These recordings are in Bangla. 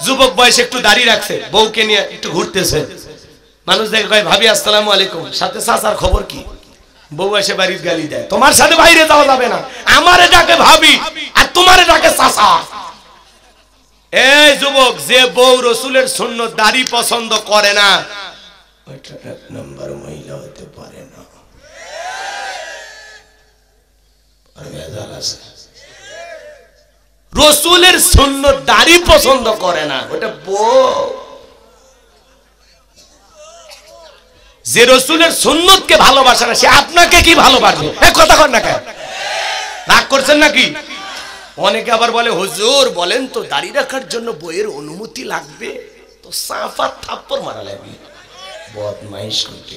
যুবক বয়সে একটু দাড়ি রাখছে, বউকে নিয়ে একটু ঘুরতেছে, মানুষ দেখে কয় ভাবি আসসালামু আলাইকুম, সাথে চাচার খবর কি? বউ এসে বাড়ির গালি দেয়, তোমার সাথে বাইরে যাওয়া যাবে না, আমারে ডাকে ভাবি আর তোমারে ডাকে চাচা। এই যুবক, যে বউ রসুলের সুন্নত দাড়ি পছন্দ করে না, ওইটা এক নম্বর মহিলা হতে পারে না। রসুলের সুন্নত দাড়ি পছন্দ করে না, ওটা বউ। যে রসুলের সুন্নতকে ভালোবাসে না, সে আপনাকে কি ভালোবাসবে? কথা কর না কেন, রাগ করছেন নাকি? অনেকে আবার বলে হুজুর বলেন তো দাড়ি রাখার জন্য বইয়ের অনুমতি লাগবে? তো সাফা থাপ্পড় মারা লাগবে, বদমাইশ করতে।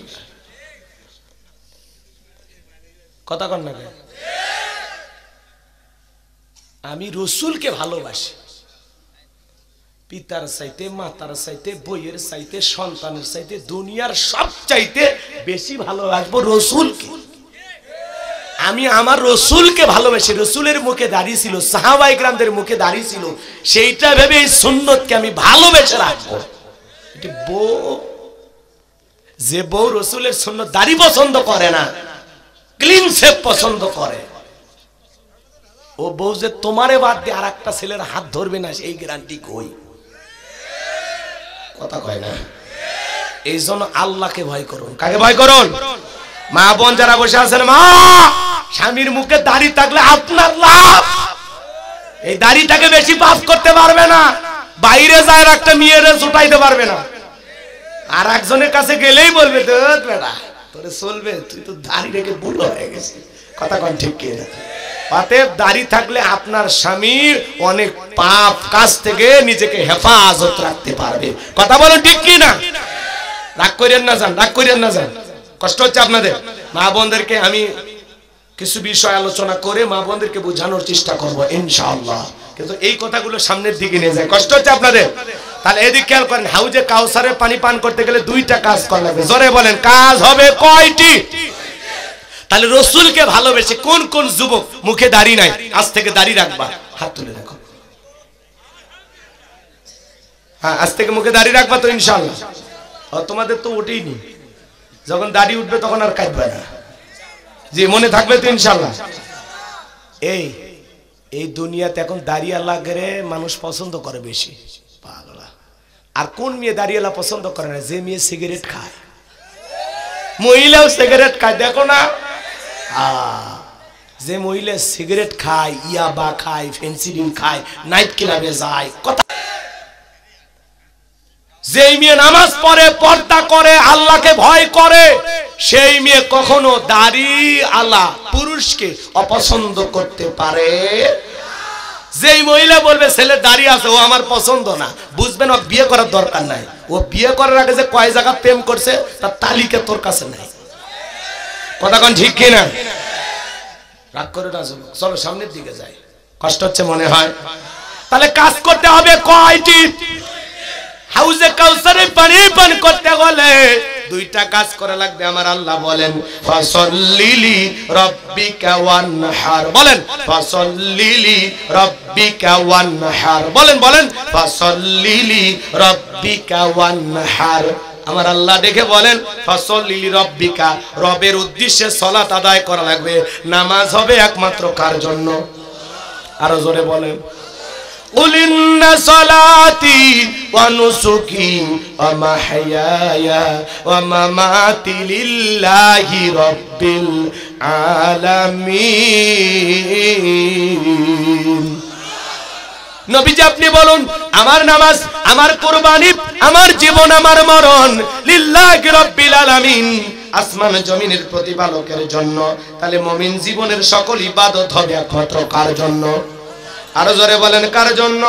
কথা কর না কেন? আমি রসুলকে ভালোবাসি, পিতার চাইতে, মাতার চাইতে, বইয়ের চাইতে, সন্তানের চাইতে, দুনিয়ার সব চাইতে বেশি ভালোবাসবো রসুলকে। আমি আমার রসুলকে ভালোবাসি। রসুলের মুখে দাঁড়িয়ে ছিল, সাহাবায়ে কেরামদের মুখে দাঁড়িয়ে ছিল, সেইটা ভেবে এই সুন্নতকে আমি ভালোবেসে রাখবো। এটি বউ, যে বউ রসুলের সুন্নত দাড়ি পছন্দ করে না, ক্লিন শেভ পছন্দ করে, ও বউ যে তোমারে বাদ দিয়ে আর একটা ছেলের হাত ধরবে না, সেই গ্যারান্টি কই? কথা কয় না। এই জন্য আল্লাহকে ভয় করুন। কাকে ভয় করুন? মা বোন যারা বসে আছেন, মা, স্বামীর মুখে দাড়ি থাকলে আপনার লাভ। এই দাড়িটাকে বেশি পাপ করতে পারবে না, বাইরে যায় একটা মেয়েরে ছুটাইতে পারবে না, আর একজনের কাছে গেলেই বলবে বেটা তোরে চলবে, তুই তো দাড়ি রেখে বুড়ো হয়ে গেছে। কথা কন ঠিক কি না? অতএব দাড়ি থাকলে আপনার স্বামীর অনেক পাপ কাজ থেকে নিজেকে হেফাজত রাখতে পারবে। কথা বলেন ঠিক কি না? রাগ করেন না যান, রাগ করেন না যান, কষ্ট হচ্ছে আপনাদের। মা বোনদেরকে আমি কিছু বিষয় আলোচনা করে মা বোনদেরকে বোঝানোর চেষ্টা করবো ইনশাআল্লাহ, কিন্তু এই কথাগুলো সামনের দিকে নিয়ে যায়। কষ্ট হচ্ছে আপনাদের? তাহলে এদিক খেয়াল করেন, হাউজে কাউসারের পানি পান করতে গেলে দুইটা কাজ করা লাগবে। জোরে বলেন, কাজ হবে কয়টি? তাহলে রসুলকে ভালোবেসে কোন কোন যুবক মুখে দাড়ি নাই, আজ থেকে দাড়ি রাখবা? হাত তুলে রাখো। হ্যাঁ, আজ থেকে মুখে দাড়ি রাখবা তো ইনশাআল্লাহ। তোমাদের তো ওঠেই নি, যখন দাড়ি উঠবে তখন আর কাটবে না, যে মনে থাকবে তো ইনশাআল্লাহ। এই দুনিয়াতে এখন দাড়িওয়ালা গেরে মানুষ পছন্দ করে বেশি, পাগলা। আর কোন মেয়ে দাড়িওয়ালা পছন্দ করে না? যে মেয়ে সিগারেট খায়, মহিলাও সিগারেট খায়, দেখো না? যে মহিলা সিগারেট খায়, ইয়াবা খায়, ফেন্সিডিল খায়, নাইট ক্লাবে যায়, কথা। যেই মেয়ে নামাজ পড়ে, পর্দা করে, আল্লাহকে ভয় করে, সেই মেয়ে কখনো দাড়ি আলা পুরুষকে অপছন্দ করতে পারে। যেই মহিলা বলবে ছেলের দাড়ি আছে, ও আমার পছন্দ না, বুঝবেন ও বিয়ে করার দরকার নাই। ও বিয়ে করার আগে যে কয় জায়গা প্রেম করছে তার তালিকা তোর কাছে নাই। কথা কোন ঠিক কিনা? রাগ করে না, চলো সামনের দিকে যাই, কষ্ট হচ্ছে মনে হয়। তাহলে কাজ করতে হবে কয়টি? হাউজে কাউসারে পানি পান করতে গেলে দুইটা কাজ করা লাগবে। আমার আল্লাহ বলেন, ফাসাল্লিলি রাব্বিকা ওয়ানহার। বলেন, ফাসাল্লিলি রাব্বিকা ওয়ানহার। বলেন, বলেন, ফাসাল্লিলি রাব্বিকা ওয়ানহার। আমার আল্লাহ দেখে বলেন, ফাসাল্লিলি রাব্বিকা, রবের উদ্দেশ্যে সালাত আদায় করা লাগবে। নামাজ হবে একমাত্র কার জন্য? আরো জোরে বলেন, قل إن صلاتي ونسكي ومحياي ومماتي لله رب العالمين। নবীজি আপনি বলুন, আমার নামাজ, আমার কুরবানি, আমার জীবন, আমার মরণ লিল্লাহি রাব্বিল আলামিন, আসমান জমিনের প্রতিপালকের জন্য। তাহলে মুমিন জীবনের সকল ইবাদত হবে একমাত্র কার জন্য? আরো জোরে বলেন, কার জন্য?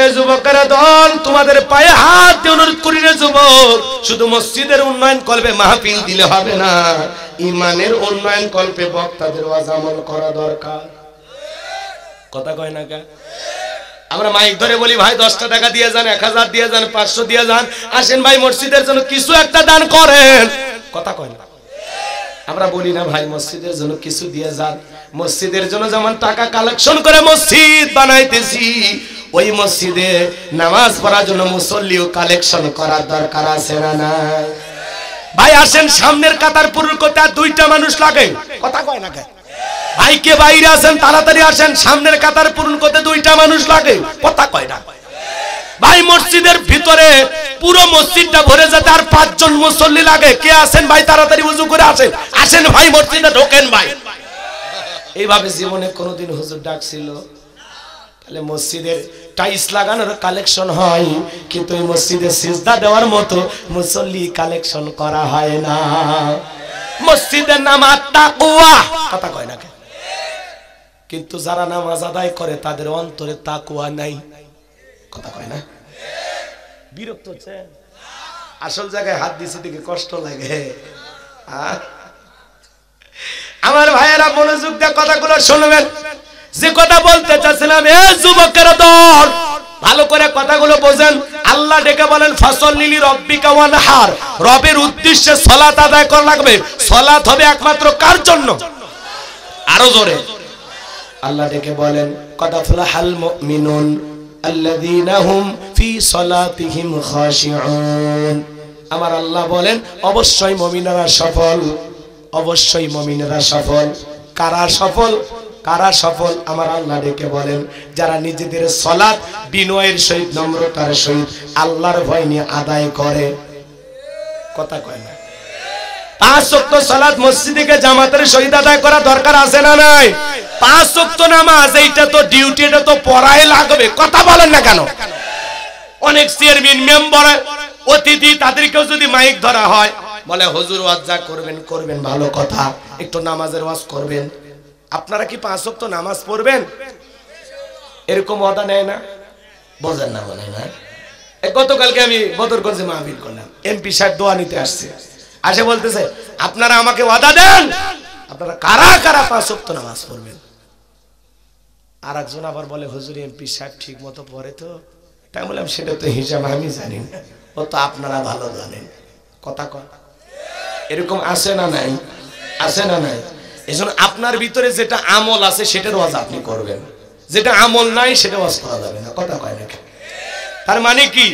এ যুবকেরা দল, তোমাদের পায়ে হাত দিয়ে অনুরোধ করি রে যুবক, শুধু মসজিদের উন্নয়ন কল্পে মাহফিল দিলে হবে না, ইমানের উন্নয়ন কল্পে বক্তাদের ওয়াজ আমল করা দরকার। কথা কয় না কে? আমরা মাইক ধরে বলি, ভাই 10 টাকা দিয়ে যান, 1000 দিয়ে যান, 500 দিয়ে যান, আসেন ভাই মসজিদের জন্য কিছু একটা দান করেন। কথা কয় না? আমরা বলি না ভাই মসজিদের জন্য কিছু দিয়ে যান? মসজিদের জন্য যেমন টাকা কালেকশন করে মসজিদ বানাইতেছি, ওই মসজিদে নামাজ পড়ার জন্য মুসল্লিও কালেকশন করার দরকার আছে না নাই? ভাই আসেন, সামনের কাতার পূরণ করতে আর 2টা মানুষ লাগে, কথা কয় না কেন? ভাই কে বাইরে আছেন তাড়াতাড়ি আসেন, সামনের কাতার পূরণ করতে 2টা মানুষ লাগে, কথা কয় না? ভাই মসজিদের ভিতরে পুরো মসজিদটা ভরে যেতে আর 5 জন মুসল্লি লাগে, কে আছেন ভাই তাড়াতাড়ি ওযু করে আসেন, আসেন ভাই মসজিদে ঢোকেন ভাই। এইভাবে জীবনে কোনোদিন হুজুর ডাকছিল? তাহলে মসজিদের টাইলস লাগানোর কালেকশন হয়, কিন্তু এই মসজিদে সিজদা দেওয়ার মতো মুসল্লি কালেকশন করা হয় না। মসজিদের নামাজ তাকওয়া, কথা কয় না কেন? কিন্তু যারা নামাজ আদায় করে তাদের অন্তরে তাকওয়া নাই, কথা কয় না? বিরক্ত হচ্ছে? আসল জায়গায় হাত দিছে দেখে কষ্ট লাগে। আমার ভাইয়েরা মনোযোগ দিয়ে কথাগুলো শুনবেন। যে কথা বলতে চাচ্ছিলাম, এ যুবকের দল ভালো করে কথাগুলো বোঝেন। আল্লাহ ডেকে বলেন ফাসল্লি লিরাব্বিকা ওয়ানহার, রবের উদ্দেশ্যে সালাত আদায় করা লাগবে। সালাত হবে একমাত্র কার জন্য? আরো জোরে আল্লাহ ডেকে বলেন কদ আফলাহাল মুমিনুন আল্লাযীনা হুম ফি সালাতিহিম খাশিউন। আমার আল্লাহ বলেন অবশ্যই মুমিনেরা সফল, অবশ্যই মুমিনেরা সফল। কারা সফল? কারা সফল? আমার আল্লাহ ডেকে বলেন যারা নিজেদের সালাত বিনয়ের সহিত নম্রতার সহিত আল্লাহর ভয় নিয়ে আদায় করে, কথা কয় না? 5 ওয়াক্ত সালাত মসজিদে জামাতের সহিত আদায় করা দরকার আছে না নাই? 5 ওয়াক্ত নামাজ এইটা তো ডিউটি, এটা তো পড়াই লাগবে, কথা বলেন না কেন? অনেক চেয়ারম্যান মেম্বার অতিথি তাদেরকেও যদি মাইক ধরা হয়, বলে হুজুর ওয়াজ যা করবেন করবেন, ভালো কথা, একটু নামাজের ওয়াজ করবেন। আপনারা কি 5 ওয়াক্ত নামাজ পড়বেন? এরকম ওয়াদা নেয় না? বোঝেন না মনে না? গতকালকে আমি বদরগঞ্জে মাহফিল করলাম, এমপি সাহেব দোয়া নিতে আসছে, আসে বলতেছে আপনারা আমাকে ওয়াদা দেন আপনারা কারা কারা 5 ওয়াক্ত নামাজ পড়বেন। আর একজন আবার বলে হুজুর এমপি সাহেব ঠিক মতো পড়ে তো? তাই বললাম সেটা তো হিসাব আমি জানি না, ও তো আপনারা ভালো জানেন, কথা কয়। এরকম আছে না নাই? আছে না নাই? এজন্য আপনার ভিতরে যেটা আমল আছে সেটার ওয়াজ আপনি করবেন, যেটা আমল নাই সেটা ওয়াজ করা যাবে না, কথা কয় না? তার মানে কি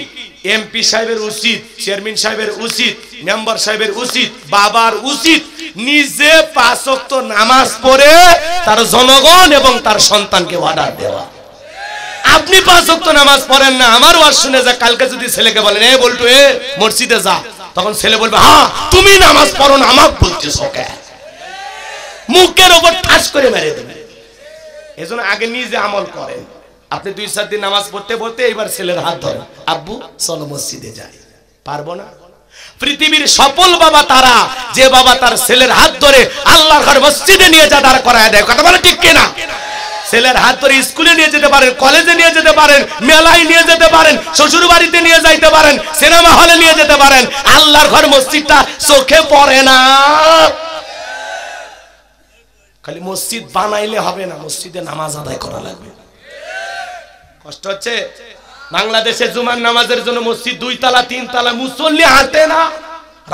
এমপি সাহেবের উচিত, চেয়ারম্যান সাহেবের উচিত, মেম্বার সাহেবের উচিত, বাবার উচিত নিজে 5 ওয়াক্ত নামাজ পড়ে তার জনগণ এবং তার সন্তানকে অর্ডার দেওয়া। আপনি 5 ওয়াক্ত নামাজ পড়েন না, আমার ওয়াজ শুনে যা কালকে যদি ছেলেকে বলেন এ বলটু এ মসজিদে যা, তখন ছেলে বলবে হ্যাঁ তুমি নামাজ পড়ো না, আমাকে বলতেছো কেন? মুখের উপর ঠাস করে মেরে দেবে। এজন্য আগে নিজে আমল করেন। আপনি 2-4 দিন নামাজ পড়তে পড়তে এবার ছেলের হাত ধরেন, আব্বু চলো মসজিদে যাই, পারবো না? পৃথিবীর সফল বাবা তারা যে বাবা তার ছেলের হাত ধরে আল্লাহর ঘর মসজিদে নিয়ে যা দাঁড় করায় দেয়, কথা বলে ঠিক কিনা? ছেলের হাত ধরে স্কুলে নিয়ে যেতে পারেন, কলেজে নিয়ে যেতে পারেন, মেলায় নিয়ে যেতে পারেন, শ্বশুর বাড়িতে নিয়ে যাইতে পারেন, সিনেমা হলে নিয়ে যেতে পারেন, আল্লাহর ঘর মসজিদটা চোখে পড়ে না। খালি মসজিদ বানাইলে হবে না, মসজিদে নামাজ আদায় করা লাগবে। কষ্ট হচ্ছে? বাংলাদেশে জুমার নামাজের জন্য মসজিদ 2 তলা 3 তলা, মুসল্লি হাঁটে না,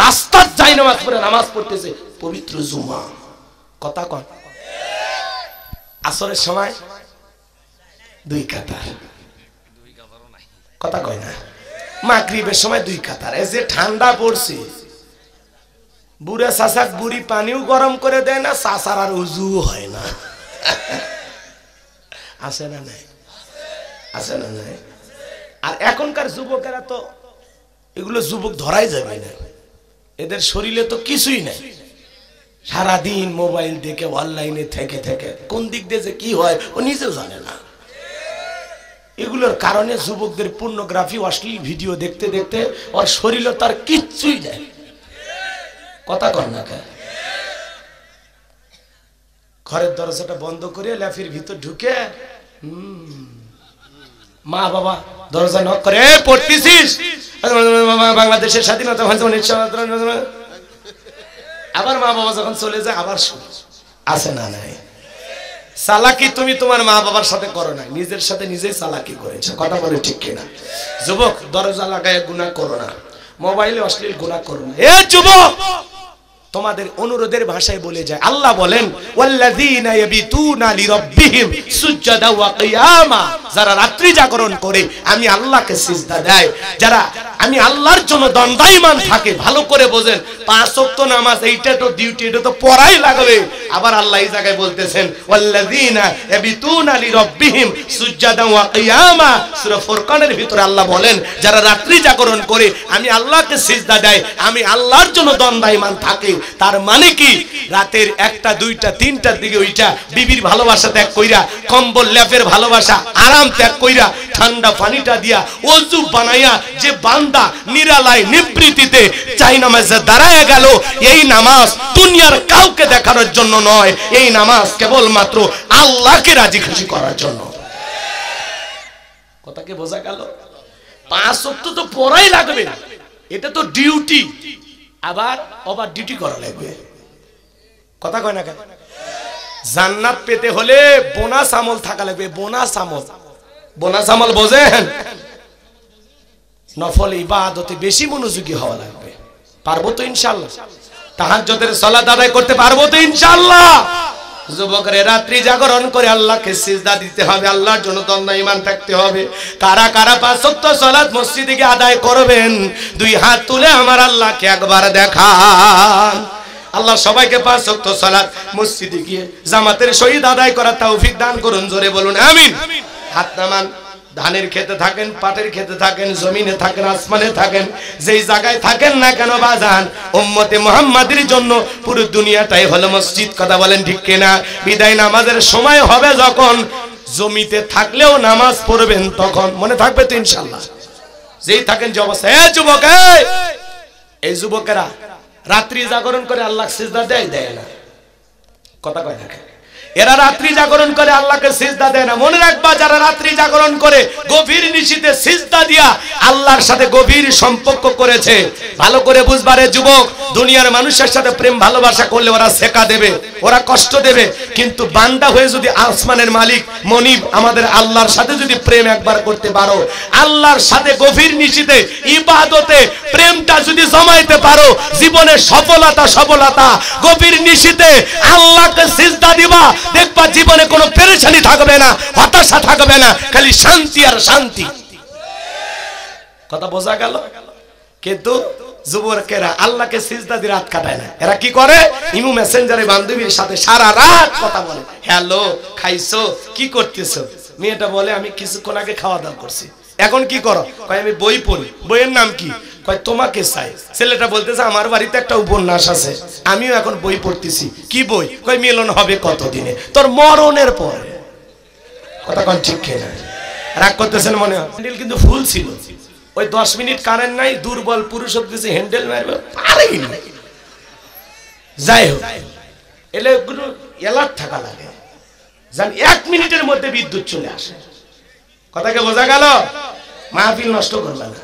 রাস্তার যাই নামাজ পড়ে নামাজ পড়তেছে, পবিত্র জুমা, কথা কন। আসরের সময় 2 কাতার, কথা কয় না? মাগরিবের সময় 2 কাতার। এই যে ঠান্ডা পড়ছে, বুড়া চাচাক বুড়ি পানিও গরম করে দেয় না, চাচার আর উজু হয় না। আছে না নাই? আছে না নাই? আর এখনকার যুবকেরা তো এগুলো যুবক ধরাই যাবে না, এদের শরীরে তো কিছুই নাই, সারাদিন মোবাইল দেখে অনলাইনে থেকে থেকে কোন দিক দিয়ে যে কি হয় ও নিজেও জানে না। এগুলোর কারণে যুবকদের পর্নোগ্রাফি অশ্লীল ভিডিও দেখতে দেখতে ওর শরীরে তার কিচ্ছুই যায়, কথা কর না কেন? ঘরের দরজাটা বন্ধ করে ল্যাফির ভিতর ঢুকে মা বাবা দরজা নক করে পড়তেছিস বাংলাদেশের স্বাধীনতা, আবার মা বাবা যখন চলে যায় আবার আসে না নাই? চালাকি তুমি তোমার মা বাবার সাথে করো না, নিজের সাথে নিজেই চালাকি করেছো, কথা বলে ঠিক কিনা? যুবক দরজা লাগায় গুনাহ করো না, মোবাইলে অশ্লীল গুনাহ করো না। এ যুবক তোমাদের অনুরোধের ভাষায় বলে যায়, আল্লাহ বলেন ওয়াল্লাযীনা ইয়াবিতুনা লিরাব্বিহিম সুজদান ওয়া কিয়ামা, যারা রাত্রি জাগরণ করে আমি আল্লাহকে সিজদা দেয়, যারা আমি আল্লাহর জন্য দণ্ডায়মান থাকে। ভালো করে বোঝেন, 5 ওয়াক্ত নামাজ এইটা তো ডিউটি, এটা তো পড়াই লাগবে। আবার আল্লাহ এই জায়গায় বলতেছেন ওয়াল্লাযীনা ইয়াবিতুনা লিরাব্বিহিম সুজদান ওয়া কিয়ামা, সূরা ফুরকানের ভিতরে আল্লাহ বলেন যারা রাত্রি জাগরণ করে আমি আল্লাহকে সিজদা দেয়, আমি আল্লাহর জন্য দণ্ডায়মান থাকে। তার মানে কি, রাতের 1টা 2টা 3টার দিকে ওইটা বিবির ভালোবাসা ত্যাগ কইরা, কম্বল লেপের ভালোবাসা আরাম ত্যাগ কইরা, ঠান্ডা পানিটা দিয়া ওযু বানাইয়া যে বান্দা নিরালায় নিবৃত্তিতে চাই নামাজে দাঁড়ায় গেল, এই নামাজ দুনিয়ার কাউকে দেখানোর জন্য নয়, এই নামাজ কেবলমাত্র আল্লাহকে রাজি খুশি করার জন্য। কথা কি বোঝা গেল? 5 ওয়াক্ত তো পড়াই লাগবে, এটা তো ডিউটি, আবার ওভার ডিউটি করা লাগবে। কথা কয় না কেন? জান্নাত পেতে হলে বোনাস আমল থাকা লাগবে। বোনাস আমল, বোনাস আমল বোঝেন? নফল ইবাদতে বেশি মনোযোগী হওয়া লাগবে। পারবো তো ইনশাআল্লাহ? তাহাজ্জুদের সালাত আদায় করতে পারবো তো ইনশাআল্লাহ? যুবকরা রাত্রি জাগরণ করে আল্লাহকে সিজদা দিতে হবে, আল্লাহর জন্য দণ্ডায়মান থাকতে হবে। কারা কারা 5 ওয়াক্ত সালাত মসজিদে গিয়ে আদায় করবেন, 2 হাত তুলে আমার আল্লাহকে একবার দেখান। আল্লাহ সবাইকে 5 ওয়াক্ত সালাত মসজিদে গিয়ে জামাতের সহিত আদায় করার তৌফিক দান করুন। জোরে বলুন আমিন। হাত নামান। ধানের খেতে থাকেন, পাটের খেতে থাকেন, জমিনে থাকেন, আসমানে থাকেন, যেই জায়গায় থাকেন না কেন বাজান, উম্মতে মুহাম্মাদের জন্য পুরো দুনিয়াটাই হলো মসজিদ। কথা বলেন ঠিক কিনা? বিদায় নামাজের সময় হবে যখন, জমিতে থাকলেও নামাজ পড়বেন তখন। মনে থাকবে তো ইনশাআল্লাহ? যেই থাকেন যে অবস্থা। যুবক, এই যুবকেরা রাত্রি জাগরণ করে আল্লাহ সিজদা দেয় না? কথা কয় না? এরা রাত্রি জাগরণ করে আল্লাহকে সিজদা দেয় না। মনে রাখবা, যারা রাত্রি জাগরণ করে গভীর নিশিতে সিজদা দিয়া আল্লাহর সাথে গভীর সম্পর্ক করেছে। ভালো করে বুঝবারে যুবক, দুনিয়ার মানুষের সাথে প্রেম ভালোবাসা করলে ওরা শেখা দেবে, ওরা কষ্ট দেবে, কিন্তু বান্দা হয়ে যদি আসমানের মালিক মনিব আমাদের আল্লাহর সাথে যদি প্রেম একবার করতে পারো, আল্লাহর সাথে গভীর নিশিতে ইবাদতে প্রেমটা যদি জমাইতে পারো, জীবনে সফলতা। গভীর নিশিতে আল্লাহকে সিজদা দিবা, দেখবা জীবনে কোনো পেরেশানি থাকবে না, হতাশা থাকবে না, খালি শান্তি আর শান্তি। কথা বোঝা গেল? কিন্তু যুবকেরা আল্লাহকে সিজদা দিয়ে রাত কাটায় না। এরা কি করে? ইমু মেসেঞ্জারে বান্ধবীর সাথে সারা রাত কথা বলে। হ্যালো, খাইছো, কি করতেছো? মেয়েটা বলে আমি কিছুক্ষণ আগে খাওয়া দাওয়া করছি। এখন কি করো? কয় আমি বই পড়ি। বইয়ের নাম কি? কয় তোমাকে চাই। ছেলেটা বলতেছে আমার বাড়িতে একটা উপন্যাস আছে, আমিও এখন বই পড়তেছি। কি বই? কয় মিলন হবে কতদিনে? তোর মরণের পরে। কথা কোন ঠিক কিনা? রাগ করতেছেন মনে হয়? হ্যান্ডেল কিন্তু ফুল ছিল। ওই 10 মিনিট কারেন্ট নাই, দুর্বল পুরুষ দিয়েছে, হ্যান্ডেল মারবে পারেই না। যাই হোক, এলে একটু এলার্ট থাকা লাগে, জান 1 মিনিটের মধ্যে বিদ্যুৎ চলে আসে। কথাকে বোঝা গেল? মাহফিল নষ্ট করবে না।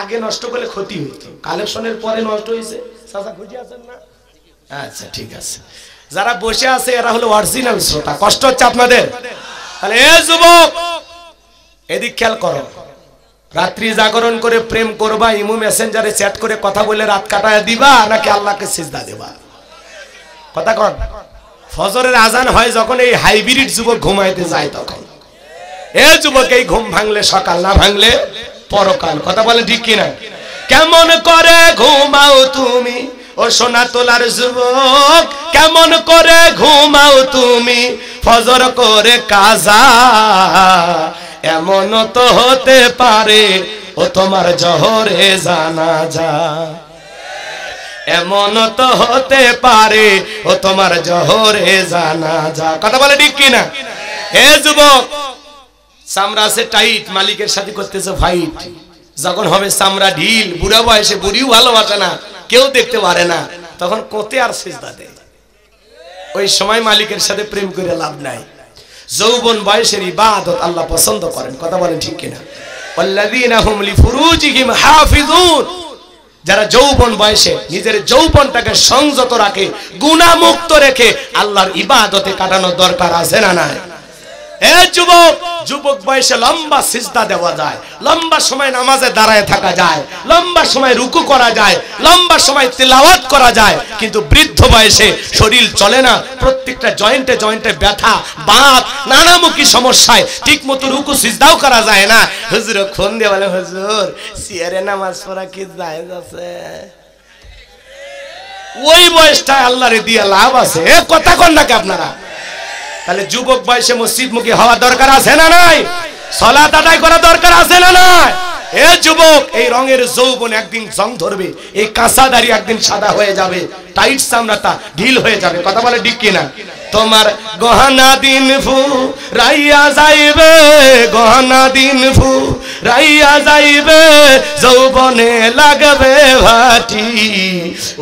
আগে নষ্ট করলে ক্ষতি হইতো, কালেকশনের পরে নষ্ট হয়েছে। চাচা খুঁজে আছেন না? আচ্ছা ঠিক আছে। যারা বসে আছে এরা হলো অরিজিনাল শ্রোতা। কষ্ট হচ্ছে আপনাদের? তাহলে এ যুবক, এদিক খেয়াল করো। রাত্রি জাগরণ করে প্রেম করবা, ইমু মেসেঞ্জারে চ্যাট করে কথা বলে রাত কাটায় দিবা, নাকি আল্লাহকে সিজদা দেবা? কথা কন। ফজরের আজান হয় যখন এই হাইব্রিড যুবক ঘুমাইতে যায় তখন। এ যুবক, এই ঘুম ভাঙলে সকাল, না ভাঙলে পরকাল। কথা বলে ঠিক কিনা? কেমন করে ঘুমাও তুমি ও সোনা তোলার যুবক, কেমন করে ঘুমাও তুমি ফজর করে কাজা, এমন তো হতে পারে ও তোমার জোহরে জানাজা, এমন তো হতে পারে ও তোমার জোহরে জানাজা। কথা বলে ঠিক কিনা? হে যুবক, চামড়া আছে টাইট, মালিকের সাথে করতেছে ফাইট। যখন হবে চামড়া ঢিল, বুড়া বয়সে বুড়িও ভালোবাসে না, কেউ দেখতে পারে না, তখন কোতে আর সিজদা দেয়। ওই সময় মালিকের সাথে প্রেম করে লাভ নাই। যৌবন বয়সের ইবাদত আল্লাহ পছন্দ করেন। কথা বলেন ঠিক কিনা? ওয়াল্লাযীনা হুম লিফুরুজিহিম হাফিজুন, যারা যৌবন বয়সে নিজের যৌবনটাকে সংযত রাখে, গুনাহ মুক্ত রেখে আল্লাহর ইবাদতে কাটানোর দরকার আছে না নাই? এ যুবক, যুবক বয়সে লম্বা সিজদা দেওয়া যায়, লম্বা সময় নামাজে দাঁড়ায় থাকা যায়, লম্বা সময় রুকু করা যায়, লম্বা সময় তিলাওয়াত করা যায়, কিন্তু বৃদ্ধ বয়সে শরীর চলে না, প্রত্যেকটা জয়েন্টে জয়েন্টে ব্যথা, বাত, নানামুখী সমস্যায় ঠিকমতো রুকু সিজদাও করা যায় না। হুজুর ফোন দিয়ে বলে, হুজুর সিয়ারে নামাজ পড়া কি জায়েজ আছে? ওই বয়সটা আল্লাহরে দিয়ে লাভ আছে? কথা কন নাকি আপনারা? তাহলে যুবক বয়সে মসজিদমুখী হওয়া দরকার আছে না নাই? সালাত আদায় করা দরকার আছে না নাই? এ যুবক, এই রঙের যৌবন একদিন জং ধরবে, এই কাঁচা দাড়ি একদিন সাদা হয়ে যাবে, টাইট চামড়াটা ঢিল হয়ে যাবে। কথা বলে ঠিক কিনা? তোমার গহনা দিন ফু রাইয়া যাইবে, গহনা দিন ফু রাইয়া যাইবে, যৌবনে লাগবে ভাটি,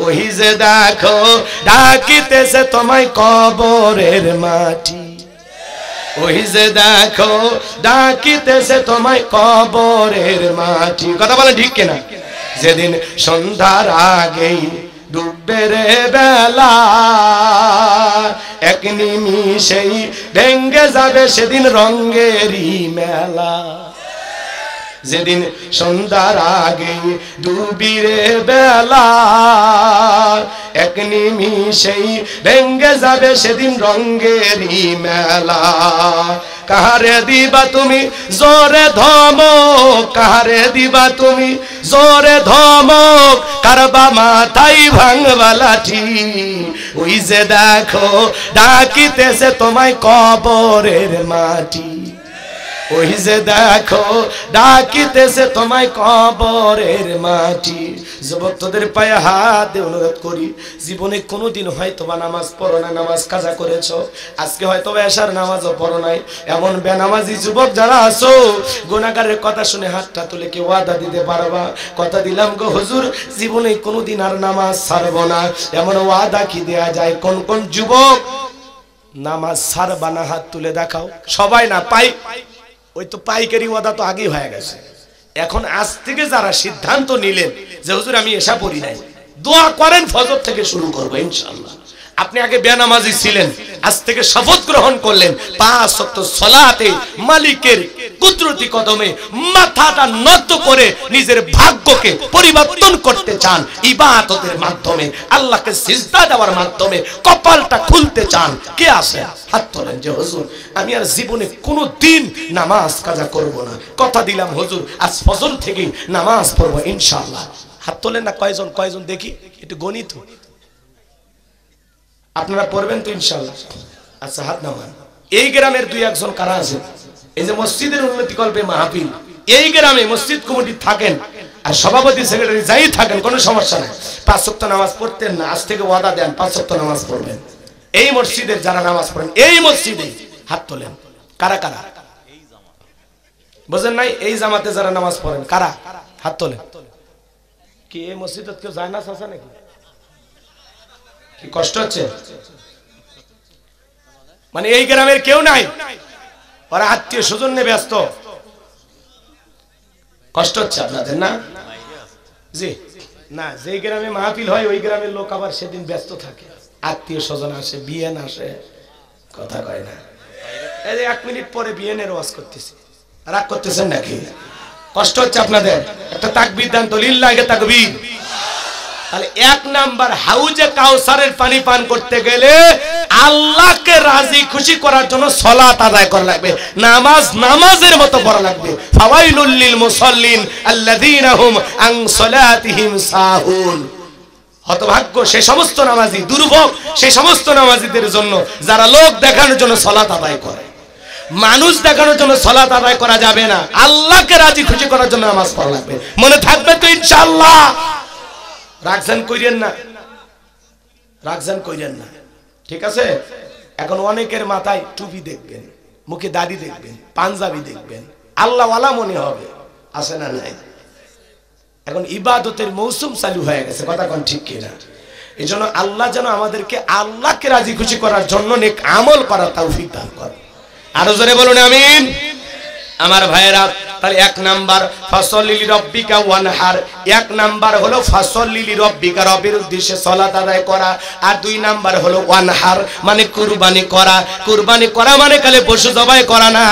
ওই যে দেখো ডাকিতেছে তোমায় কবরের মাটি, ওই যে দেখো ডাকিতেছে তোমায় কবরের মাটি। কথা বলে ঠিক কিনা? যেদিন সন্ধ্যার আগেই ডুববে রে বেলা, এক নিমিষেই ভেঙ্গে যাবে সেদিন রঙেরই মেলা, যেদিন সন্ধ্যার আগেই ডুবি রে বেলা, এক নিমিষেই ভেঙ্গে যাবে সেদিন রঙেরই মেলা। কাহারে দিবা তুমি জোরে ধমক, কাহারে দিবা তুমি জোরে ধমক, কারবা মাথায় ভাঙবা লাঠি, ওই যে দেখো ডাকিতেছে তোমায় কবরের মাটি, ওই যে দেখো ডাকিতেছে তোমায় কবরের মাটি। যুবক, তোদের পায়ে হাত দিয়ে অনুরোধ করি, জীবনে কোনোদিন হয়তো বা নামাজ পড়ো না, নামাজ কাজা করেছো, আজকে হয়তো এশার নামাজও পড়ো নাই, এমন বেনামাজি যুবক যারা আছো, গুনাহগারের কথা শুনে হাতটা তুলে কি ওয়াদা দিতে পারবা? কথা দিলাম গো হুজুর, জীবনে কোনোদিন আর নামাজ ছাড়বো না, এমন ওয়াদা কি দেয়া যায়? কোন কোন যুবক নামাজ ছাড়বা না? হাত তুলে দেখাও। সবাই না, পাই, ওই তো পাইকারি ওয়াদা তো আগেই হয়ে গেছে। এখন আজ থেকে যারা সিদ্ধান্ত নিলেন যে হুজুর আমি এসা পড়ি নাই, দোয়া করেন ফজর থেকে শুরু করবো ইনশাআল্লাহ। আপনি আগে বেনামাজি ছিলেন, আজ থেকে শপথ গ্রহণ করলেন 5 ওয়াক্ত সালাতে মালিকের কুদরতি কদমে মাথাটা নত করে নিজের ভাগ্যকে পরিবর্তন করতে চান ইবাদতের মাধ্যমে, আল্লাহকে সিজদা দেওয়ার মাধ্যমে কপালটা খুলতে চান। কে আছে? হাত তোলেন যে হুজুর আমি আর জীবনে কোনো দিন নামাজ কাজা করব না, কথা দিলাম হুজুর আজ ফজর থেকে নামাজ পড়ব ইনশাআল্লাহ। হাত তোলেন না কয়জন? কয়জন দেখি একটু গণিত। আপনারা পড়বেন তো ইনশাআল্লাহ? আচ্ছা হাত নামান। এই গ্রামের 2-1 জন কারা আছে? এই যে মসজিদের উন্নতি কল্পে মাহফিল, এই গ্রামে মসজিদ কমিটি থাকেন আর সভাপতি সেক্রেটারি যাই থাকেন, কোনো সমস্যা নাই। 5 ওয়াক্ত নামাজ পড়তেন না, আজ থেকে ওয়াদা দেন 5 ওয়াক্ত নামাজ পড়বেন। এই মসজিদের যারা নামাজ পড়েন এই মসজিদে হাত তোলেন। কারা কারা? বুঝেন নাই? এই জামাতে যারা নামাজ পড়েন কারা? হাত তোলেন। কি এই মসজিদে কেউ যায় না আছে নাকি? কি কষ্ট হচ্ছে? মানে এই গ্রামের কেউ নাই, ওরা আত্মীয় স্বজন নিয়ে ব্যস্ত, কষ্ট হচ্ছে আপনাদের না? জি না, যে গ্রামে মাহফিল হয় ওই গ্রামের লোক আবার সেদিন ব্যস্ত থাকে, আত্মীয় স্বজন আসে, বিয়েন আসে, কথা কয় না। এই যে 1 মিনিট পরে বিয়েনের ওয়াজ করতেছি, রাগ করতেছেন নাকি? কষ্ট হচ্ছে আপনাদের? একটা তাকবীর দেন তো, লিল্লাহি তাকবীর। তাহলে 1 নাম্বার, হাউজে কাউসারের পানি পান করতে গেলে আল্লাহকে রাজি খুশি করার জন্য সালাত আদায় করা লাগবে, নামাজ নামাজের মতো পড়া লাগবে। ফাওয়াইলুল লিল মুসাল্লিন আল্লাযীনা হুম আন সালাতিহিম সাহুন। হতভাগ্য সেই সমস্ত নামাজি, দুর্ভোগ সেই সমস্ত নামাজিদের জন্য যারা লোক দেখানোর জন্য সালাত আদায় করে। মানুষ দেখানোর জন্য সালাত আদায় করা যাবে না, আল্লাহকে রাজি খুশি করার জন্য নামাজ পড়া লাগবে। মনে থাকবে তো ইনশাআল্লাহ? রাগজান কইরেন না, রাগজান কইরেন না, ঠিক আছে? এখন অনেকের মাথায় টুপি দেখবেন, মুখে দাড়ি দেখবেন, পাঞ্জাবি দেখবেন, আল্লাহওয়ালা মনে হবে, আছে না নাই? এখন ইবাদতের মৌসুম চালু হয়ে গেছে, কথা কোন ঠিক কিনা? এই জন্য আল্লাহ যেন আমাদেরকে আল্লাহকে রাজি খুশি করার জন্য নেক আমল করার তৌফিক দান করে। আরো জোরে বলুন আমিন। আমার ভাইয়েরা, তাহলে এক নাম্বার ফাসল্লি লিরাব্বিকা ওয়ানহার, এক নাম্বার হলো ফাসল্লি লিরাব্বিকা, রবের উদ্দেশ্যে সালাত আদায় করা। আর দুই নাম্বার হলো ওয়ানহার মানে কুরবানি করা। কুরবানি করা মানে খালি পশু জবাই করা না,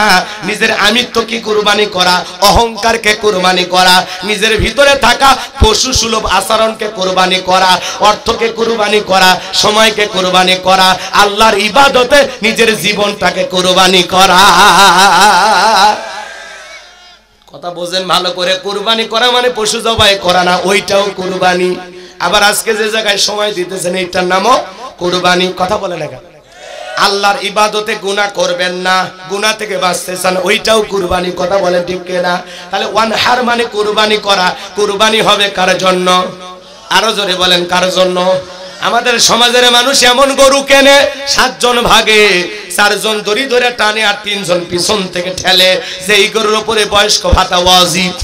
নিজের আমিত্বকে কুরবানি করা, অহংকারকে কুরবানি করা, নিজের ভিতরে থাকা পশু সুলভ আচরণকে কুরবানি করা, অর্থকে কুরবানি করা, সময়কে কুরবানি করা, আল্লাহর ইবাদতে নিজের জীবনটাকে কুরবানি করা। কথা বোঝেন ভালো করে, কুরবানি করা মানে পশু জবাই করা না, ওইটাও কুরবানি। আবার আজকে যে জায়গায় সময় দিতেছেন এইটার নামও কুরবানি। কথা বলে না, আল্লাহর ইবাদতে গুনাহ করবেন না, গুনাহ থেকে বাঁচতে চান, ওইটাও কুরবানি। কথা বলেন ঠিক কিনা? তাহলে ওয়ানহার মানে কুরবানি করা। কুরবানি হবে কার জন্য? আরো জোরে বলেন, কার জন্য? আমাদের সমাজের মানুষ এমন গরু কেনে 7 জন ভাগে, 4 জন দড়ি ধরে টানে আর 3 জন পিছন থেকে ঠেলে, যে এই গরুর উপরে বয়স্ক ভাতা ওয়াজিব।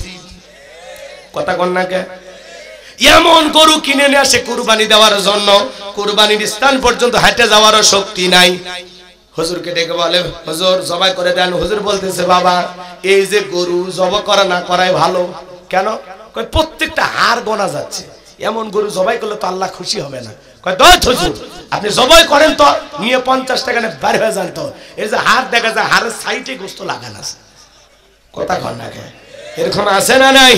কথা কন না কে? এমন গরু কিনে নিয়ে আসে কুরবানি দেওয়ার জন্য, কুরবানির স্থান পর্যন্ত হেঁটে যাওয়ারও শক্তি নাই। হুজুরকে ডেকে বলে, হুজুর জবাই করে দেন। হুজুর বলতেছে, বাবা এই যে গরু জবাই করা না করাই ভালো। কেন? কয় প্রত্যেকটা হাড় গোনা যাচ্ছে, এমন গরু জবাই করলে তো আল্লাহ খুশি হবে না। কয় দয় হুজুর আপনি জবাই করেন তো, নিয়ে 50 টাকা নিয়ে বাইরে হয়ে যান তো, এই যে হাড় দেখা যায়, হাড়ের সাইডে গোস্ত লাগানো আছে। কথা কন না কে? এরকম আছে না নাই?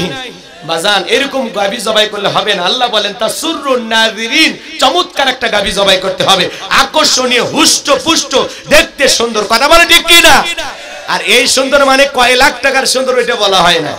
বাজান এরকম গাবি জবাই করলে হবে না। আল্লাহ বলেন তাসুরুন নাযিরিন, চমৎকার একটা গাবি জবাই করতে হবে, আকর্ষণীয়, হুষ্ট পুষ্ট, দেখতে সুন্দর। কথা বলে ঠিক কি না? আর এই সুন্দর মানে কয় লাখ টাকার সুন্দর ওইটা বলা হয় না।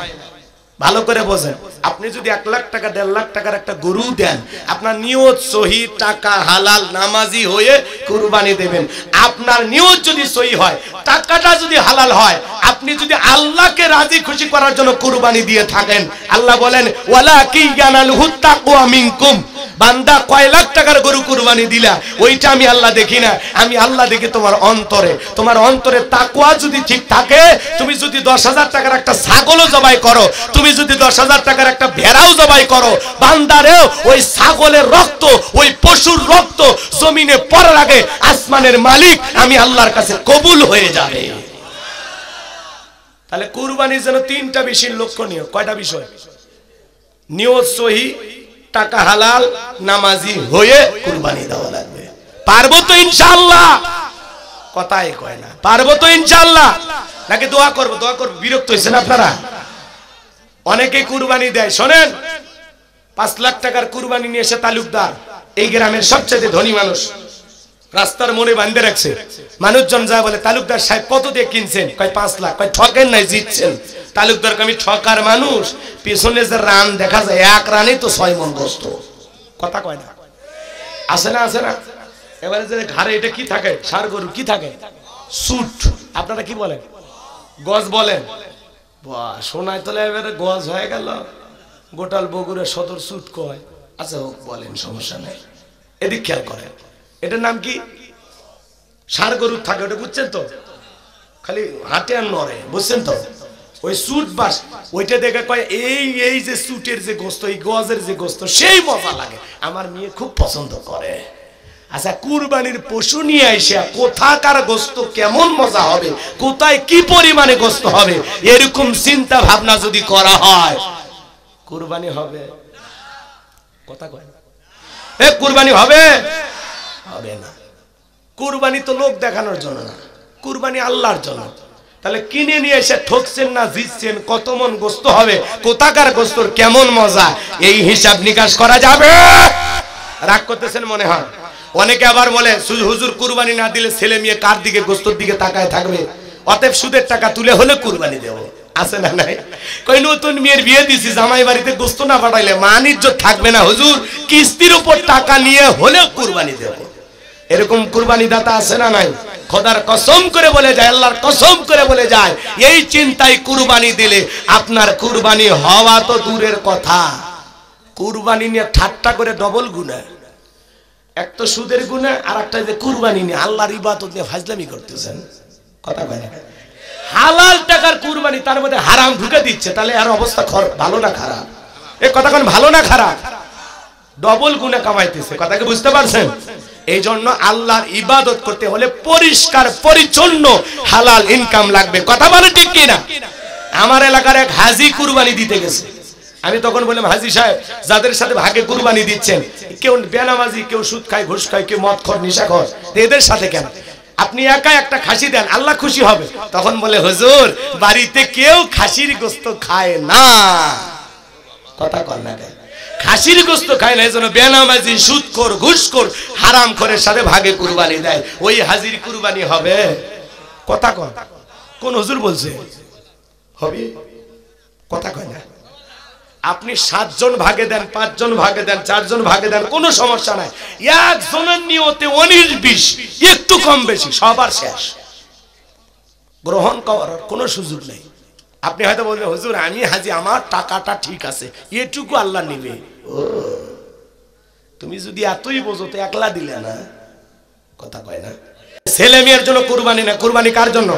ভালো করে বোঝেন, আপনি যদি 1 লাখ টাকা 1.5 লাখ টাকার একটা গরু দেন, আপনার নিয়ত সহি, টাকা হালাল, নামাজি হয়ে কুরবানি দেবেন। আপনার নিয়ত যদি সহি হয়, টাকাটা যদি হালাল হয়, আপনি যদি আল্লাহকে রাজি খুশি করার জন্য কুরবানি দিয়ে থাকেন, আল্লাহ বলেন ওয়ালাকি ইয়ানালহু তাকওয়া মিনকুম, বান্দা কয় লাখ টাকার গরু কুরবানি দিলা, ওইটা আমি আল্লাহ দেখি না, আমি আল্লাহ দেখি তোমার অন্তরে। তোমার অন্তরে তাকওয়া যদি ঠিক থাকে, তুমি যদি 10,000 টাকার একটা ছাগলও জবাই করো, তুমি যদি 10,000 টাকার একটা ভেড়াও জবাই করো, বান্দারেও ওই ছাগলের রক্ত, ওই পশুর রক্ত জমিনে পড়ার আগে আসমানের মালিক আমি আল্লাহর কাছে কবুল হয়ে যাবে। তাহলে কুরবানির জন্য 3টা বিষয় লক্ষণীয়। কয়টা বিষয়? নিয়ত সহি, টাকা হালাল, নামাজি হয়ে কুরবানি দেওয়া লাগবে। পারবো তো ইনশাআল্লাহ? কথাই কয় না, পারবো তো ইনশাআল্লাহ? নাকি দোয়া করবো? দোয়া করবো। বিরক্ত হয়েছেন আপনারা? অনেকে কুরবানি দেয়, শোনেন 5 লাখ টাকার কুরবানি নিয়ে এসে তালুকদার, এই গ্রামের সবচেয়ে ধনী মানুষ, রাস্তার মোড়ে বাঁধে রাখছে। মানুষজন যায় বলে, তালুকদার সাহেব কত দিয়ে কিনছেন? কয় 5 লাখ। কয় ঠকেন নাই, জিতছেন। তালুকদারকে আমি ঠকার মানুষ, পিছনে যে রান দেখা যায়, 1 রানে তো 6 মণ গোস্ত। কথা কয় না? আছে না? আছে না? এবারে যে ঘাড়ে এটা কি থাকে? ষাঁড় গরু কি থাকে? সুট। আপনারা কি বলেন? গজ বলেন? বাহ, শোনায় তোলে এবারে গজ হয়ে গেল। গোটাল বগুড়া সদর সুট কয়। আচ্ছা হোক, বলেন, সমস্যা নেই। এদিক খেয়াল করেন, এটার নাম কি? ষাঁড় গরু থাকে, ওটা বুঝছেন তো? খালি হাঁটে আর নড়ে, বুঝছেন তো? ওই সুট বাস, ওইটা দেখে কয় এই যে সুটের যে গোস্ত, এই গজের যে গোস্ত, সেই মজা লাগে। আমার মেয়ে খুব পছন্দ করে। আচ্ছা, কুরবানির পশু নিয়ে আইসা কোথাকার গোস্ত কেমন মজা হবে, কোথায় কি পরিমাণে গোস্ত হবে, এরকম চিন্তা ভাবনা যদি করা হয়, কুরবানি হবে? কথা কয় না? কুরবানি হবে? হবে না। কুরবানি তো লোক দেখানোর জন্য না, কুরবানি আল্লাহর জন্য। তাহলে কিনে নিয়ে এসে ঠকছেন না জিতছেন, কত মন গোস্ত হবে, কোথাকার গোস্তর কেমন মজা, এই হিসাব নিকাশ করা যাবে? রাগ করতেছেন মনে হয়। অনেকে আবার বলে, হুজুর কুরবানি না দিলে ছেলে মেয়ে কার দিকে, গোস্তর দিকে তাকায় থাকবে, অতএব সুদের টাকা তুলে হলে কুরবানি দেবো। আছে না নাই? কই নতুন মেয়ের বিয়ে দিছি, জামাই বাড়িতে গোস্ত না পাঠাইলে মান ইজ্জত থাকবে না হুজুর, কিস্তির উপর টাকা নিয়ে হলেও কুরবানি দেবো। এরকম কুরবানি দাতা আছে না নাই? খোদার কসম করে বলে যায়, আল্লাহর কসম করে বলে যায়, এই চিন্তায় কুরবানি দিলে আপনার কুরবানি হওয়া তো দূরের কথা, কুরবানি নিয়ে ঠাট্টা করে ডবল গুনাহ। এক তো সুদের গুনাহ, আর একটা যে কুরবানি নিয়ে আল্লাহর ইবাদত নিয়ে ফাজলামি করতেছেন। কথা বলে না? হালাল টাকার কুরবানি, তার মধ্যে হারাম ঢুকে দিচ্ছে, তাহলে আর অবস্থা ভালো না খারাপ? এই কথা কোন ভালো না খারাপ? ডবল গুনাহ কামাইতেছে। কথাকে বুঝতে পারছেন? এই জন্য আল্লাহর ইবাদত করতে হলে পরিষ্কার পরিচ্ছন্ন হালাল ইনকাম লাগবে। কথা বলে ঠিক কিনা? আমার এলাকার এক হাজি কুরবানি দিতে গেছে। আমি তখন বললাম, হাজি সাহেব, যাদের সাথে ভাগে কুরবানি দিচ্ছেন, কেউ বেনামাজি, কেউ সুদ খায়, ঘুষ খায়, কেউ মদ খোর, নেশাখোর, এদের সাথে কেন? আপনি একা একটা খাসি দেন, আল্লাহ খুশি হবে। তখন বলে, হুজুর, বাড়িতে কেউ খাসির গোশত খায় না। কথা কর না, খাসির গোশত খায় না, এজন্য বেনামাজি, সুদখোর, ঘুষখোর, হারামখোরের সাথে ভাগে কুরবানি দেয়। ওই হাজির কুরবানি হবে? কথা কর, কোন হুজুর বলছে হবে? কথা কয় না। আপনি 7 জন ভাগে দেন, 5 জন ভাগে দেন, 4 জন ভাগে দেন, কোনো সমস্যা নাই। একজনের নিয়তে 19-20 একটু কম বেশি সবার শেষ, গ্রহণ করার কোনো সুযোগ নেই। আপনি হয়তো বলবেন, হুজুর আমি হাজি, আমার টাকাটা ঠিক আছে, এটুকু আল্লাহ নিবে। ও, তুমি যদি এতই বোঝো তো একলা দিলে না। কথা কয় না। ছেলে মেয়ের জন্য কুরবানি না, কুরবানি কার জন্য?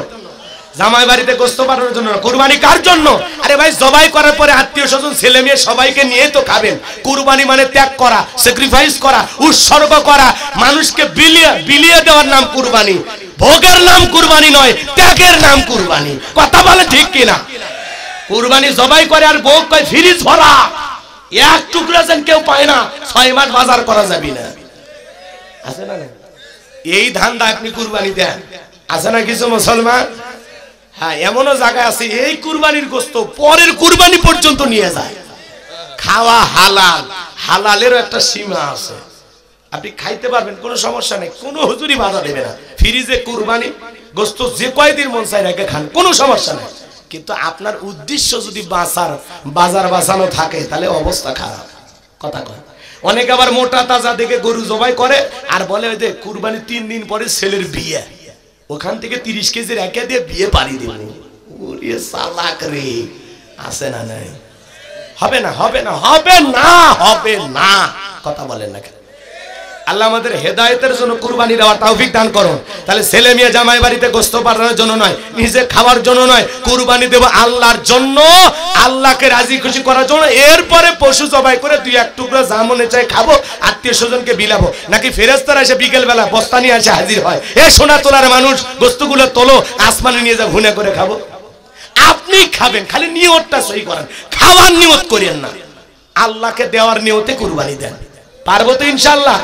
জামাই বাড়িতে গোশত পাঠানোর জন্য। কুরবানি কার জন্য? আরে ভাই, জবাই করার পরে আত্মীয় স্বজন, ছেলে মেয়ে সবাইকে নিয়ে তো খাবেন। কুরবানি মানে ত্যাগ করা, স্যাক্রিফাইস করা, উৎসর্গ করা, মানুষকে বিলিয়ে দেওয়ার নাম কুরবানি। ভোগের নাম কুরবানি নয়, ত্যাগের নাম কুরবানি। কথা বলে ঠিক কিনা? কুরবানি জবাই করে আর ভোগ কয় ফ্রিজ ভরা, এক টুকরা যেন কেউ পায় না, 6 মাস বাজার করা যাবে না। আছে না? এই ধান্দা আপনি কুরবানি দেন, আছে না কিছু মুসলমান? হ্যাঁ, এমনও জায়গা আছে এই কুরবানির গোশত পরের কুরবানি পর্যন্ত নিয়ে যায়। খাওয়া হালাল, হালালেরও একটা সীমা আছে। আপনি খাইতে পারবেন, কোনো সমস্যা নেই, কোনো হুজুরি বাধা দেবে না। ফ্রিজে কুরবানি গোশত যে কয়দিন মন চাই রেখে খান, কোনো সমস্যা নেই। কিন্তু আপনার উদ্দেশ্য যদি বাজার বাঁচানো থাকে, তাহলে অবস্থা খারাপ। কথা কয়। অনেকে আবার মোটা তাজা দেখে গরু জবাই করে আর বলে, ওই যে কুরবানি 3 দিন পরে ছেলের বিয়ে, ওখান থেকে 30 কেজি রেখে দিয়ে বিয়ে পারি দেব। ওরে চালাক রে, আছে না? নাই, হবে না, হবে না, হবে না, হবে না। কথা বলেন না কেন? আল্লাহ আমাদের হেদায়েতের জন্য কুরবানি দেওয়ার তৌফিক দান করুন। তাহলে ছেলে মেয়ে জামাই বাড়িতে গোশত পাঠানোর জন্য নয়, নিজে খাওয়ার জন্য নয়, কুরবানি দেব আল্লাহর জন্য, আল্লাহকে রাজি খুশি করার জন্য। এরপরে পশু জবাই করে 2-1 টুকরা যা মনে চাই খাবো, আত্মীয় স্বজনকে বিলাবো। নাকি ফেরেশতারা এসে বিকেল বেলা বস্তা নিয়ে এসে হাজির হয়, এ সোনা তোলার মানুষ, গোশতগুলো তোলো, আসমানে নিয়ে যা ভুনে করে খাবো। আপনি খাবেন, খালি নিয়তটা সহি করেন, খাওয়ার নিয়ত করেন না। আল্লাহকে দেওয়ার নিয়তে কুরবানি দেন। পারবো তো ইনশাআল্লাহ?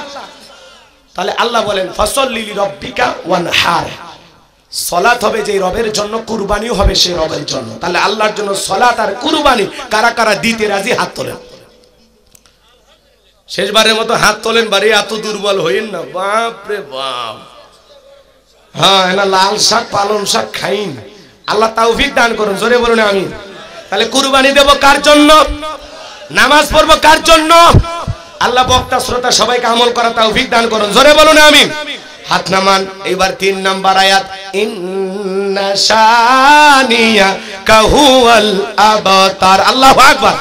তাহলে আল্লাহ বলেন, ফাসাল্লি লিরাব্বিকা ওয়ানহার, সালাত হবে যে রবের জন্য, কুরবানিও হবে সেই রবের জন্য। তাহলে আল্লাহর জন্য সালাত আর কুরবানি কারা কারা দিতে রাজি? হাত তোলেন। শেষবারের মতো হাত তোলেন। বাড়ি এত দুর্বল হইন না, বাপ রে বাপ। হ্যাঁ, না লাল শাক পালং শাক খাইন। আল্লাহ তৌফিক দান করুন, জোরে বলুন আমিন। তাহলে কুরবানি দেব কার জন্য? নামাজ পড়বো কার জন্য? আল্লাহ বক্তা শ্রোতা সবাইকে আমল করা তৌফিক দান করুন, জোরে বলুন আমিন। হাত নামান। এবার 3 নাম্বার আয়াত, ইন্না শানিয়া কাহুয়াল আবতার। আল্লাহু আকবার।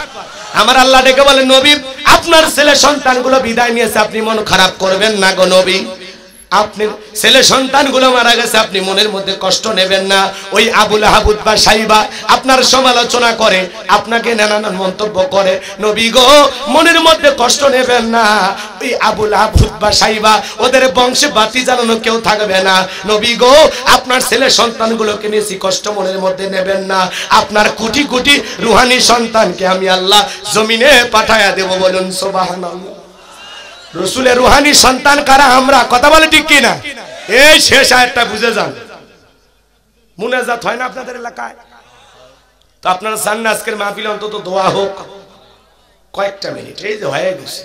আমার আল্লাহ ডেকে বলেন, নবী, আপনার ছেলে সন্তানগুলো বিদায় নিয়েছে, আপনি মন খারাপ করবেন না গো নবী। আপনার ছেলে সন্তানগুলো মারা গেছে, আপনি মনের মধ্যে কষ্ট নেবেন না। ওই আবু লাহাব উতবা সাইবা আপনার সমালোচনা করে, আপনাকে নানান মন্তব্য করে, নবী গো মনের মধ্যে কষ্ট নেবেন না। ওই আবু লাহাব উতবা সাইবা ওদের বংশে বাতি জ্বালানো কেউ থাকবে না। নবী গো আপনার ছেলে সন্তানগুলোকে নিয়ে কষ্ট মনের মধ্যে নেবেন না। আপনার কোটি কোটি রুহানি সন্তানকে আমি আল্লাহ জমিনে পাঠায়া দেব। বলুন সুবহানাল্লাহ। রসুলের রুহানি সন্তান কারা? আমরা। কথা বলে ঠিক কিনা? এই শেষ আয়াতটা বুঝে যান। মুনাজাত হয় না আপনাদের এলাকায়? তো আপনারা চান না আজকের মাহফিলে অন্তত দোয়া হোক? কয়েকটা মিনিট, এই যে হয়ে গেছে।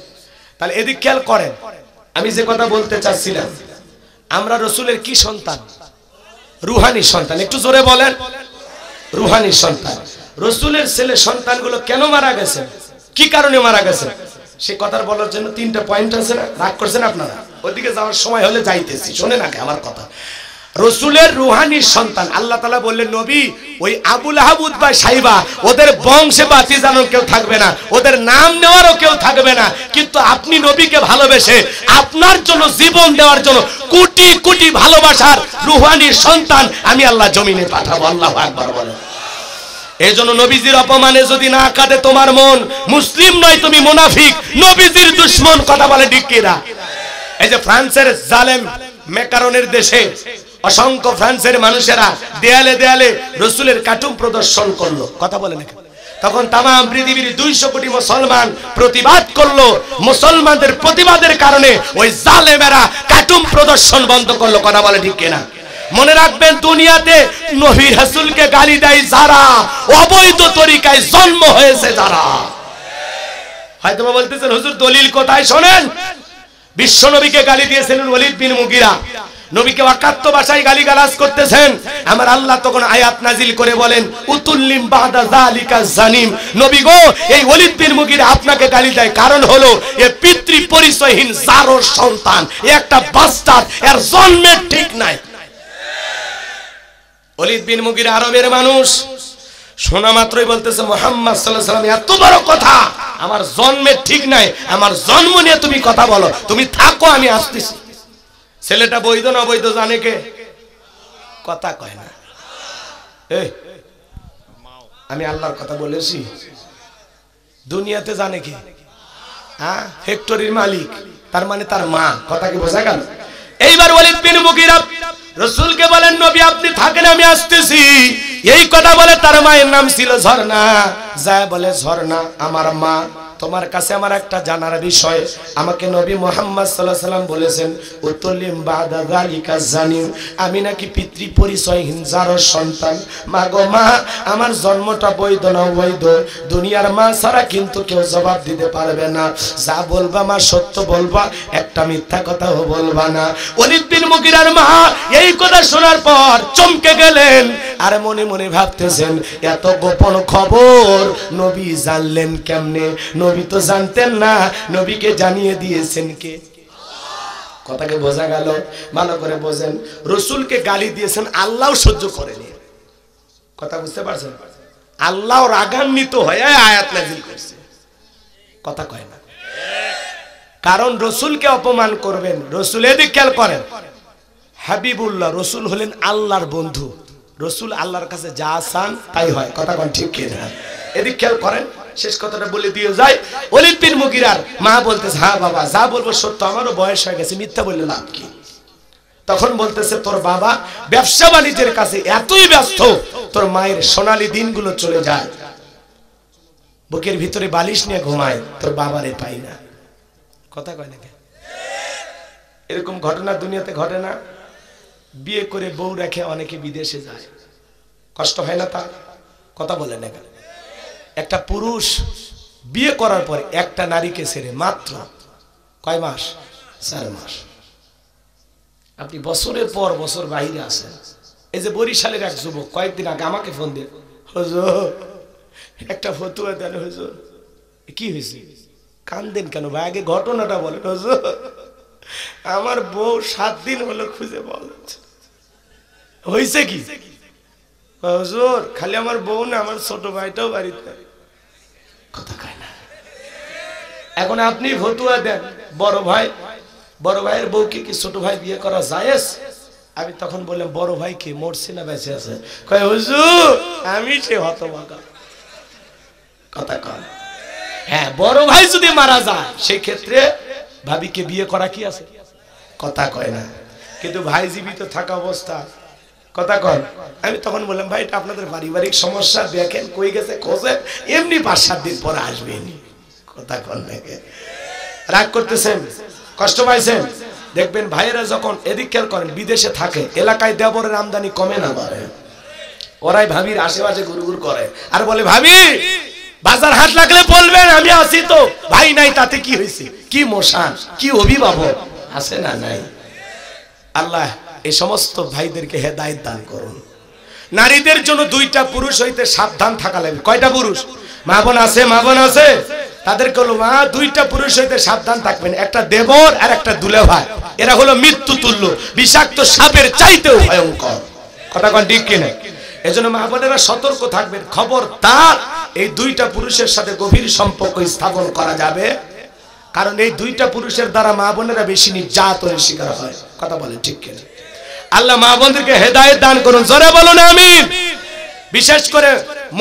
তাহলে এদিক খেয়াল করেন, আমি যে কথা বলতে চাচ্ছিলাম, আমরা রসুলের কি সন্তান? রুহানি সন্তান। একটু জোরে বলেন, রুহানি সন্তান। রসুলের ছেলে সন্তানগুলো কেন মারা গেছে, কি কারণে মারা গেছে, সে কথার বলার জন্য 3টা পয়েন্ট আছে না? রাগ করছেন আপনারা? ওইদিকে যাওয়ার সময় হলে যাইতেছি, শোনেন আগে আমার কথা। রসুলের রুহানি সন্তান আল্লাহ তাআলা বললেন, নবী ওই আবু লাহাব উতবা সাইবা ওদের বংশে বাতি জ্বালানোর কেউ থাকবে না, ওদের নাম নেওয়ারও কেউ থাকবে না। কিন্তু আপনি নবীকে ভালোবেসে আপনার জন্য জীবন দেওয়ার জন্য কোটি কোটি ভালোবাসার রুহানি সন্তান আমি আল্লাহ জমিনে পাঠাবো। আল্লাহু আকবার বলেন। এই জন্য নবীজির অপমানে যদি না কাটে তোমার মন, মুসলিম নয় তুমি মুনাফিক, নবীজির দুশমন। কথা বলে ঠিক কিনা? এই যে ফ্রান্সের জালেম মেকারনের দেশে অসংখ্য ফ্রান্সের মানুষেরা দেয়ালে দেয়ালে রাসূলের কার্টুন প্রদর্শন করলো, কথা বলে না। তখন তামাম পৃথিবীর 200 কোটি মুসলমান প্রতিবাদ করলো। মুসলমানদের প্রতিবাদের কারণে ওই জালেমেরা কার্টুন প্রদর্শন বন্ধ করলো, কথা বলে ঠিক কিনা? মনে রাখবেন, দুনিয়াতে নবী রাসূলকে গালি দেয় যারা, অবৈধ তরিকায় জন্ম হয়েছে যারা। হয়তো বলতেছেন হুজুর দলিল কোথায়? শোনেন, বিশ্ব নবীকে গালি দিয়েছিলেন ওয়ালিদ বিন মুগিরা, নবীকে অকাত্য ভাষায় গালিগালাজ করতেছেন। আমার আল্লাহ তখন আয়াত নাজিল করে বলেন উতুল্লিম বাদা যালিকা জানিম, নবী গো এই ওয়ালিদ বিন মুগিরা আপনাকে গালি দেয়, কারণ হলো এ পিতৃ পরিচয়হীন জারোর সন্তান, একটা বাস্টার্ড, এর জন্মের ঠিক নাই। ওয়ালিদ বিন মুগিরা আরবের মানুষ, শোনা মাত্রই বলতেছে মুহাম্মদ সাল্লাল্লাহু আলাইহি ওয়াসাল্লাম এত বড় কথা, আমার জন্মের ঠিক নাই, আমার জন্ম নিয়ে তুমি কথা বলো, তুমি থাকো আমি আসতেছি। ছেলেটা বৈধ না অবৈধ জানে কে? কথা কয় না। এই আমি আল্লাহর কথা বলেছি, দুনিয়াতে জানে কে? হ্যাঁ, ফ্যাক্টরির মালিক, তার মানে তার মা। কথা কি বোঝা গেল? এইবার ওয়ালিদ বিন মুগিরা রাসূলকে বলেন নবী আপনি থাকেন আমি আসতেছি। এই কথা বলে তার মায়ের নাম ছিল ঝর্ণা, যায় বলে ঝর্ণা আমার মা, তোমার কাছে আমার একটা জানার বিষয়, আমাকে নবী মুহাম্মদ সাল্লাল্লাহু আলাইহি ওয়াসাল্লাম বলেছেন উতুল্লিম বাদা যালিকা জানিম, আমি নাকি পিতৃ পরিচয়হীন জারোর সন্তান। মা গো মা, আমার জন্মটা বৈধ না অবৈধ দুনিয়ার মা ছাড়া কিন্তু কেউ জবাব দিতে পারবে না। যা বলবা মা সত্য বলবা, একটা মিথ্যা কথাও বলবা না। ওয়ালিদ বিন মুগিরার মা এই কথা শোনার পর চমকে গেলেন, আর মনে মনে ভাবতেছেন এত গোপন খবর নবী জানলেন কেমনে? নবী তো জানতেন না, নবীকে জানিয়ে দিয়েছেন কে? কথাকে বোঝা গেল? ভালো করে বোঝেন, রাসূলকে গালি দিয়েছেন আল্লাহও সহ্য করেনি। কথা বুঝতে পারছেন? আল্লাহ রাগান্বিত হয়ে আয়াত নাযিল করেছে, কথা কয় না। কারণ রাসূলকে অপমান করবেন, রাসূল এদিকে খেয়াল করেন, হাবিবুল্লাহ রাসূল হলেন আল্লাহর বন্ধু, রাসূল আল্লাহর কাছে যা চান তাই হয়, কথা কোন ঠিক কি না? এদিকে খেয়াল করেন, শেষ কথাটা বলে দিয়ে যায়। ওয়ালিদ বিন মুগিরার মা বলতেছে হ্যাঁ বাবা যা বলবো সত্য, আমারও বয়স হয়ে গেছে, মিথ্যা বললে লাভ কি? তখন বলতেছে তোর বাবা ব্যবসা বাণিজ্যের কাছে এতই ব্যস্ত, তোর মায়ের সোনালী দিনগুলো চলে যায়, বুকের ভিতরে বালিশ নিয়ে ঘুমায়, তোর বাবারে পাই না। কথা কয় নাকি? এরকম ঘটনা দুনিয়াতে ঘটে না? বিয়ে করে বউ রেখে অনেকে বিদেশে যায়, কষ্ট হয় না তার? কথা বলে না কেন? একটা পুরুষ বিয়ে করার পর একটা নারীকে ছেড়ে মাত্র কয় মাস? 4 মাস। আপনি বছরের পর বছর বাইরে আছেন। এই যে বরিশালের এক যুবক কয়েকদিন আগে আমাকে ফোন দিয়ে, হুজুর একটা ফতুয়া দেন হুজুর। কি হয়েছে? কান্দেন কেন ভাই? আগে ঘটনাটা বলেন। হুজুর আমার বউ 7 দিন হলো খুঁজে পাওয়া যাচ্ছে। হয়েছে কি? হুজুর খালি আমার বউ না, আমার ছোট ভাইটাও বাড়িতে। কথা কয় না। এখন আপনি ফতুয়া দেন, বড় ভাইয়ের বউকে কি ছোট ভাই বিয়ে করা জায়েজ? আমি তখন বললাম বড় ভাই কি মরছে না বেঁচে আছে? কয় হুজুর আমি সে হতভাগা। কথা কয়? হ্যাঁ, বড় ভাই যদি মারা যায় সেই ক্ষেত্রে ভাবিকে বিয়ে করা কি আছে? কথা কয় না। কিন্তু ভাই জীবিত থাকা অবস্থা, কথা কয়। আমি তখন বললাম ভাই এটা আপনাদের পারিবারিক সমস্যা, দেখেন কই গেছে খোঁজে, এমনি 5-7 দিন পরে আসবেন। কথা কন নাকি? রাগ করতেছেন, কষ্ট পাইছেন? দেখবেন ভাইয়েরা যখন এদিক খেয়াল করেন বিদেশে থাকে, এলাকায় দেবরের আমদানি কমে না বাড়ে, ওরাই ভাবির আশেপাশে ঘুরঘুর করে আর বলে ভাবি বাজার হাট লাগলে বলবেন আমি আছি তো। ভাই নাই তাতে কি হয়েছে? কি মশান, কি অভিভাবক আছে না নাই? আল্লাহ এই সমস্ত ভাইদেরকে হেদায়েত দান করুন। নারীদের জন্য 2টা পুরুষ হইতে সাবধান থাকা লাগবে। কয়টা পুরুষ? মা বোন আছে? মা বোন আছে? তাদেরকে হলো মা 2টা পুরুষ হইতে সাবধান থাকবেন, একটা দেবর আর একটা দুলে ভাই। এরা হলো মৃত্যু তুল্য, বিষাক্ত সাপের চাইতেও ভয়ঙ্কর। কথা কোন ঠিক কিনা? এজন্য মা বোনেরা সতর্ক থাকবেন, খবরদার এই 2টা পুরুষের সাথে গভীর সম্পর্ক স্থাপন করা যাবে, কারণ এই 2টা পুরুষের দ্বারা মা বোনেরা বেশি নির্যাতনের শিকার হয়। কথা বলেন ঠিক কিনা? আল্লাহ মা বোনদেরকে হেদায়েত দান করুন, জোরে বলুন আমিন। বিশেষ করে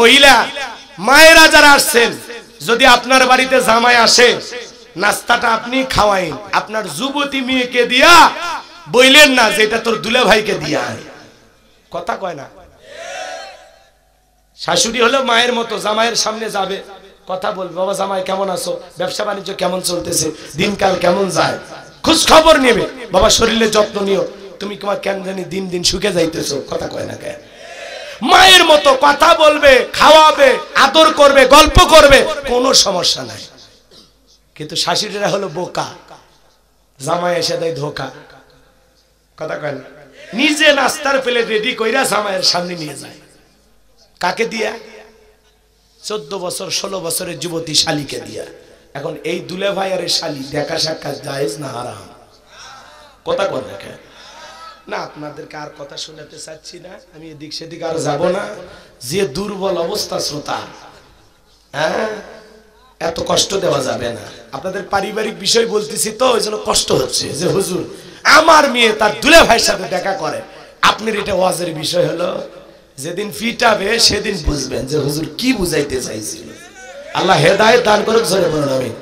মহিলা মায়েরা যারা আসছেন, যদি আপনার বাড়িতে জামাই আসে নাস্তাটা আপনি খাওয়াইন, আপনার যুবতী মেয়েকে দিয়া বইলেন না যে এটা তোর দুলা ভাইকে দিয়া আয়, কথা কয় না। শাশুড়ি হলো মায়ের মতো, জামাইয়ের সামনে যাবে, কথা বলবে, বাবা জামাই কেমন আছো, ব্যবসা বাণিজ্য কেমন চলতেছে, দিনকাল কেমন যায়, খোঁজ খবর নেবে, বাবা শরীরের যত্ন নিও, তুমি তোমার কেন জানি দিন দিন শুকে যাইতেছো, কথা কয় না কেন। মায়ের মতো কথা বলবে, খাওয়াবে, আদর করবে, গল্প করবে, কোনো সমস্যা নাই। কিন্তু শাশুড়িরা হলো বোকা, জামাই এসে দেয় ধোকা, কথা কয় না। নিজে নাস্তার প্লেট রেডি কইরা জামাইয়ের সামনে নিয়ে যায়, কাকে দিয়া? 14 বছর 16 বছরের যুবতী শালিকে দিয়া। এখন এই দুলে ভাই আর শালি দেখা সাক্ষাৎ জায়েজ না হারাম, কথা কয় না কেন। না আপনাদেরকে আর কথা শোনাতে চাচ্ছি না, আমি এদিক সেদিক আর যাব না। যে দুর্বল অবস্থা শ্রোতা, হ্যাঁ এত কষ্ট দেওয়া যাবে না। আপনাদের পারিবারিক বিষয় বলতেছি তো, ওই জন্য কষ্ট হচ্ছে যে হুজুর আমার মেয়ে তার দুলে ভাইয়ের সাথে দেখা করে। আপনার এটা ওয়াজের বিষয় হলো, যেদিন ফিটাবে সেদিন বুঝবেন যে হুজুর কি বুঝাইতে চাইছিল। আল্লাহ হেদায়েত দান করুক, জোরে বলুন আমিন।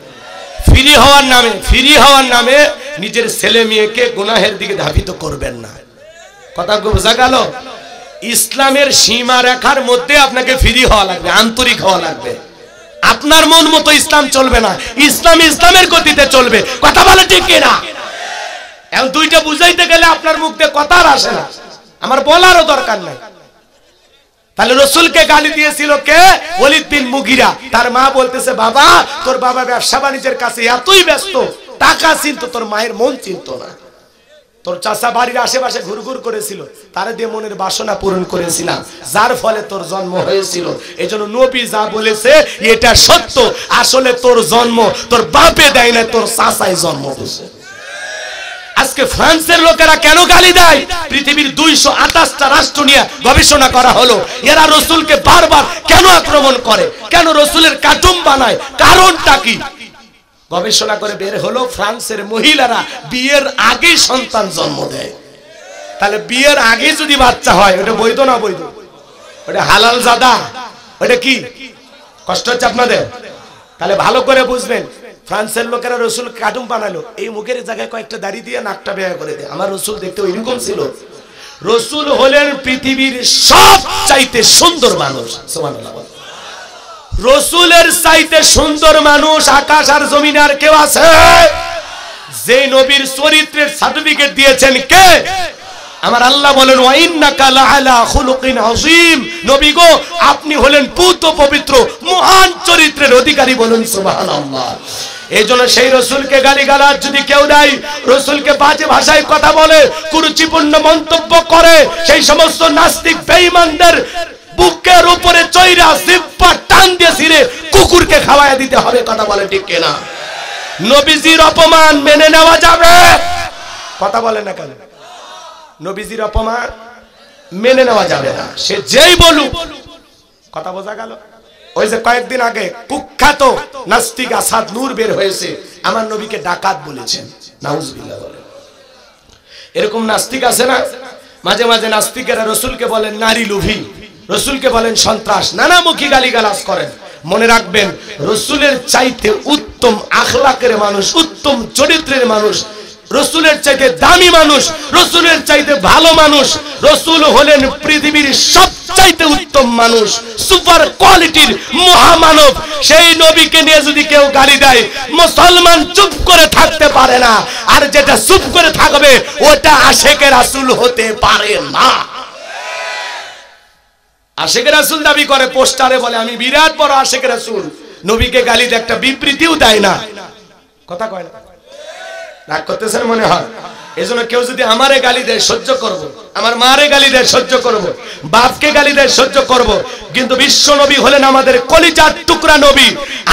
ফ্রি হওয়ার নামে নিজের ছেলে মেয়েকে গুনাহের দিকে ধাবিত করবেন না, কথা বোঝা গেল। ইসলামের সীমা রেখার মধ্যে আপনাকে ফ্রি হওয়া লাগবে, আন্তরিক হওয়া লাগবে। আপনার মন মতো ইসলাম চলবে না, ইসলাম ইসলামের গতিতে চলবে, কথা বলে ঠিক কিনা? এখন দুইটা বুঝাইতে গেলে আপনার মুখ দিয়ে কথা আর আসে না, আমার বলারও দরকার নাই। তাহলে রসুলকে গালি দিয়েছিল কে? ওলীদ বিন মুগিরা। তার মা বলতেছে, বাবা তোর বাবা ব্যবসা বাণিজ্যের কাছে এতই ব্যস্ত, টাকা চিনত, তোর মায়ের মন চিনত না। তোর চাচা বাড়ির আশেপাশে ঘুরঘুর করেছিল, তারে দিয়ে মনের বাসনা পূরণ করেছিলাম, যার ফলে তোর জন্ম হয়েছিল। এই জন্য নবী যা বলেছে এটা সত্য। আসলে তোর জন্ম তোর বাপে দেয় না, তোর চাচাই জন্ম দিয়েছে। আজকে ফ্রান্সের লোকেরা কেন গালি দেয়? পৃথিবীর 228টা রাষ্ট্র নিয়ে গবেষণা করা হলো, এরা রসুলকে বারবার কেন আক্রমণ করে, কেন রসুলের কার্টুন বানায়, কারণটা কি? গবেষণা করে বের হলো ফ্রান্সের মহিলারা বিয়ের আগে সন্তান জন্ম দেয়। তাহলে বিয়ের আগে যদি বাচ্চা হয়, ওটা বৈধ না বৈধ? ওটা হালাল জাদা, ওটা কি? কষ্ট হচ্ছে আপনাদের? তাহলে ভালো করে বুঝবেন, ফ্রান্সের লোকেরা রসুল কার্টুন বানালো, এই মুখের জায়গায় কয়েকটা দাড়ি দিয়ে নাকটা বেয়া করে দেয়। আমার রসুল দেখতে ওইরকম ছিল। রসুল হলেন পৃথিবীর সবচাইতে সুন্দর মানুষ, সুবহানাল্লাহ। রসুলের চাইতে সুন্দর মানুষ আকাশ আর জমিন আর কেউ আছে? যে নবীর চরিত্রের সার্টিফিকেট দিয়েছেন কে? আমার আল্লাহ বলেন, ওয়া ইন্নাকা লাআলা খুলুকিন আযীম। নবী গো আপনি হলেন পূত পবিত্র মহান চরিত্রের অধিকারী, বলুন সুবহানাল্লাহ। এইজন্য সেই রসুলকে গালিগালাজ যদি কেউ দেয়, রসুলকে বাজে ভাষায় কথা বলে, কুরুচিপূর্ণ মন্তব্য করে, সেই সমস্ত নাস্তিক বেঈমানদের বুকের উপরে চৈরা জিহ্বা টান দিয়ে ছিঁড়ে কুকুরকে খাওয়ায় দিতে হবে, কথা বলে ঠিক কিনা? নবীজির অপমান মেনে নেওয়া যাবে? কথা বলে না কেন? নবীজির অপমান মেনে নেওয়া যাবে না, সে যেই বলুক, কথা বোঝা গেল? ওই যে কয়েকদিন আগে কুখ্যাত নাস্তিক আসাদ নূর বের হয়েছে, আমার নবীকে ডাকাত বলেছেন, নাউজুবিল্লাহ বলে। এরকম নাস্তিক আছে না, মাঝে মাঝে নাস্তিকেরা রসুলকে বলেন নারী লোভী, রসুলকে বলেন সন্ত্রাস, নানামুখী গালিগালাজ করেন। মনে রাখবেন, রসুলের চাইতে উত্তম আখলাকের মানুষ, উত্তম চরিত্রের মানুষ, রসুলের চাইতে দামি মানুষ, রসুলের চাইতে ভালো মানুষ, রসুল হলেন পৃথিবীর সবচাইতে উত্তম মানুষ, সুপার কোয়ালিটির মহামানব। সেই নবীকে নিয়ে যদি কেউ গালি দেয়, মুসলমান চুপ করে থাকতে পারে না, আর যেটা চুপ করে থাকবে ওটা আশেকে রাসূল হতে পারে না। আশেকে রাসূল দাবি করে, পোস্টারে বলে আমি বিরাট বড় আশেকে রাসূল, নবীকে গালি দিয়ে একটা বিবৃতিও দেয় না, কথা কয় না? রাগ করতেছেন মনে হয়? এজন্য কেউ যদি আমারে গালি দেয় সহ্য করব, আমার মারে গালি দেয় সহ্য করব, বাপকে গালি দেয় সহ্য করব, কিন্তু বিশ্ব নবী হলেন আমাদের কলিজার টুকরা নবী।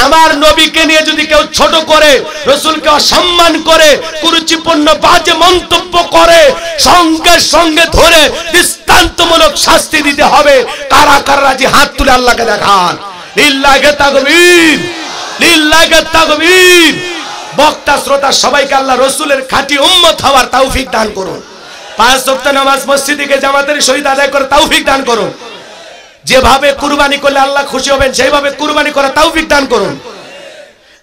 আমার নবীকে নিয়ে যদি কেউ ছোট করে, রসুলকে অসম্মান করে, কুরুচিপূর্ণ বাজে মন্তব্য করে, সঙ্গে সঙ্গে ধরে দৃষ্টান্তমূলক শাস্তি দিতে হবে। কারা কারা রাজি হাত তুলে আল্লাহকে দেখান। লিল্লাহি তাকবীর, লিল্লাহি তাকবীর। বক্তা শ্রোতা সবাইকে আল্লাহ রসুলের খাঁটি উম্মত হওয়ার তৌফিক দান করুন। 5 ওয়াক্ত নামাজ মসজিদে গিয়ে জামাতের সহিত আদায় করে তৌফিক দান করুন। যেভাবে কুরবানি করলে আল্লাহ খুশি হবেন সেইভাবে কুরবানি করার তৌফিক দান করুন।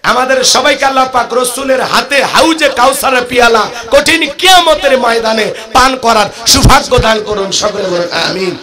আমাদের সবাইকে আল্লাহ পাক রাসূলের হাতে হাউজে কাউসারের পিয়ালা কঠিন কিয়ামতের ময়দানে পান করার সৌভাগ্য দান করুন। সকলে বলুন আমিন।